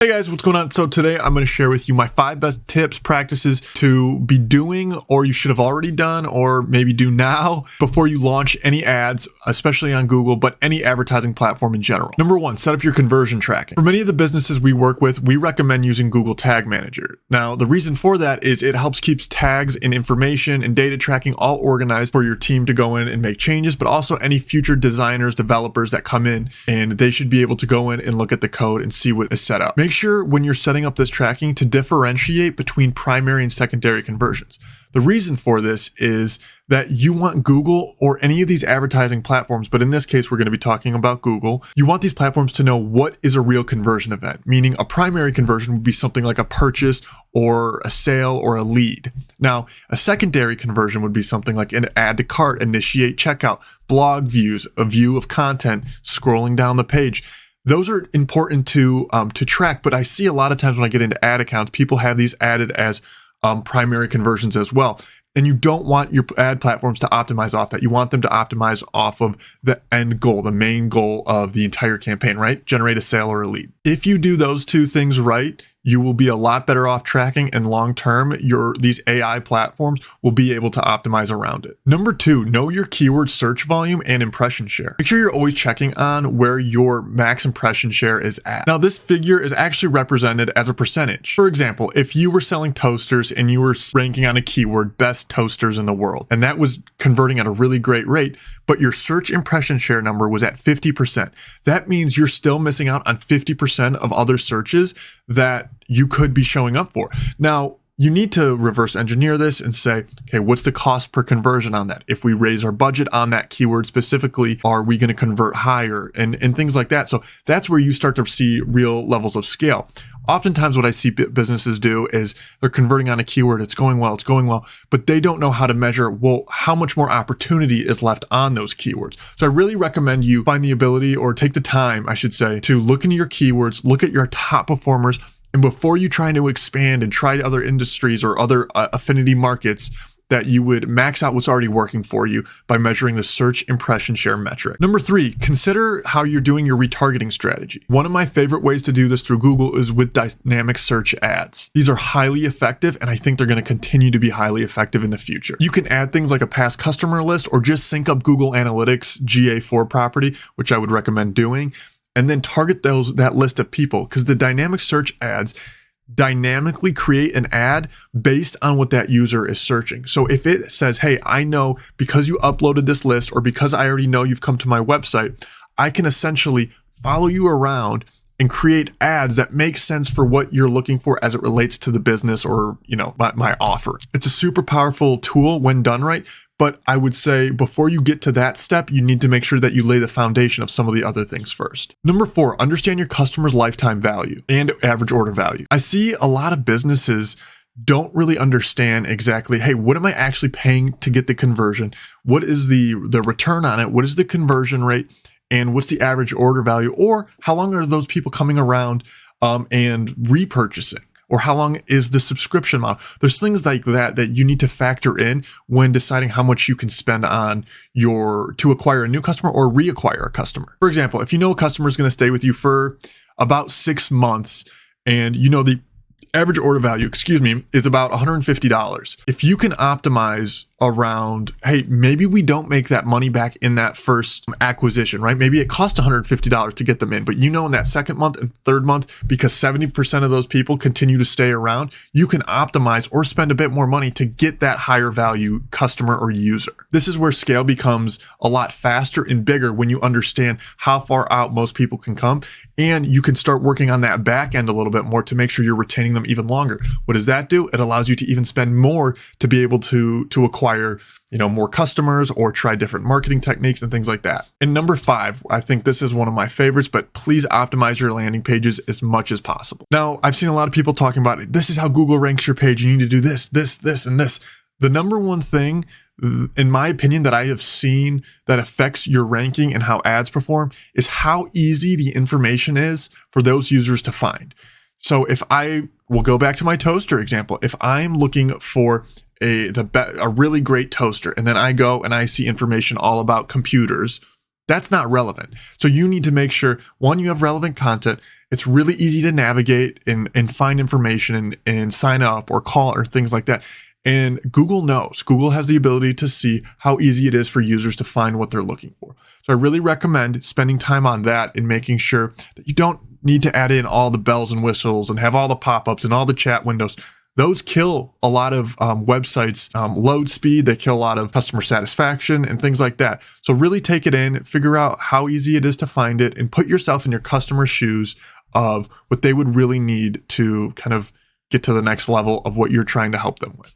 Hey guys, what's going on? So today I'm going to share with you my 5 best tips, practices to be doing, or you should have already done, or maybe do now before you launch any ads, especially on Google, but any advertising platform in general. Number 1, set up your conversion tracking. For many of the businesses we work with, we recommend using Google Tag Manager. Now, the reason for that is it helps keeps tags and information and data tracking all organized for your team to go in and make changes, but also any future designers, developers that come in, and they should be able to go in and look at the code and see what is set up. Make sure when you're setting up this tracking to differentiate between primary and secondary conversions. The reason for this is that you want Google or any of these advertising platforms, but in this case, we're going to be talking about Google. You want these platforms to know what is a real conversion event, meaning a primary conversion would be something like a purchase or a sale or a lead. Now, a secondary conversion would be something like an add to cart, initiate checkout, blog views, a view of content, scrolling down the page. Those are important to track, but I see a lot of times when I get into ad accounts, people have these added as primary conversions as well. And you don't want your ad platforms to optimize off that. You want them to optimize off of the end goal, the main goal of the entire campaign, right? Generate a sale or a lead. If you do those two things right, you will be a lot better off tracking, and long term, these AI platforms will be able to optimize around it. Number 2, know your keyword search volume and impression share. Make sure you're always checking on where your max impression share is at. Now, this figure is actually represented as a percentage. For example, if you were selling toasters and you were ranking on a keyword, best toasters in the world, and that was converting at a really great rate, but your search impression share number was at 50%. That means you're still missing out on 50% of other searches that you could be showing up for. Now, you need to reverse engineer this and say, okay, what's the cost per conversion on that? If we raise our budget on that keyword specifically, are we going to convert higher and things like that? So that's where you start to see real levels of scale. Oftentimes what I see businesses do is they're converting on a keyword, it's going well, but they don't know how to measure, well, how much more opportunity is left on those keywords. So I really recommend you find the ability, or take the time, I should say, to look into your keywords, look at your top performers, and before you try to expand and try other industries or other affinity markets, that you would max out what's already working for you by measuring the search impression share metric. Number 3, consider how you're doing your retargeting strategy. One of my favorite ways to do this through Google is with dynamic search ads. These are highly effective, and I think they're going to continue to be highly effective in the future. You can add things like a past customer list, or just sync up Google Analytics GA4 property, which I would recommend doing, and then target that list of people, because the dynamic search ads dynamically create an ad based on what that user is searching. So if it says, hey, I know because you uploaded this list, or because I already know you've come to my website, I can essentially follow you around and create ads that make sense for what you're looking for as it relates to the business or, my offer. It's a super powerful tool when done right. But I would say before you get to that step, you need to make sure that you lay the foundation of some of the other things first. Number 4, understand your customer's lifetime value and average order value. I see a lot of businesses don't really understand exactly, hey, what am I actually paying to get the conversion? What is the return on it? What is the conversion rate? And what's the average order value? Or how long are those people coming around and repurchasing? Or how long is the subscription model? There's things like that you need to factor in when deciding how much you can spend on to acquire a new customer or reacquire a customer. For example, if you know a customer is going to stay with you for about 6 months, and the average order value, is about $150. If you can optimize around, hey, maybe we don't make that money back in that first acquisition, right? Maybe it cost $150 to get them in, but in that second month and third month, because 70% of those people continue to stay around, you can optimize or spend a bit more money to get that higher value customer or user. This is where scale becomes a lot faster and bigger when you understand how far out most people can come, and you can start working on that back end a little bit more to make sure you're retaining them even longer. What does that do? It allows you to even spend more to be able to acquire more customers or try different marketing techniques and things like that. And number 5, I think this is one of my favorites, but please optimize your landing pages as much as possible. Now, I've seen a lot of people talking about it. This is how Google ranks your page. You need to do this, and this. The number one thing, in my opinion, that I have seen that affects your ranking and how ads perform is how easy the information is for those users to find. So if I will go back to my toaster example, if I'm looking for a really great toaster, and then I go and I see information all about computers, that's not relevant. So you need to make sure, one, you have relevant content. It's really easy to navigate and find information and sign up or call or things like that. And Google knows. Google has the ability to see how easy it is for users to find what they're looking for. So I really recommend spending time on that and making sure that you don't need to add in all the bells and whistles and have all the pop-ups and all the chat windows. Those kill a lot of websites, load speed, they kill a lot of customer satisfaction and things like that. So really take it in, figure out how easy it is to find it, and put yourself in your customer's shoes of what they would really need to kind of get to the next level of what you're trying to help them with.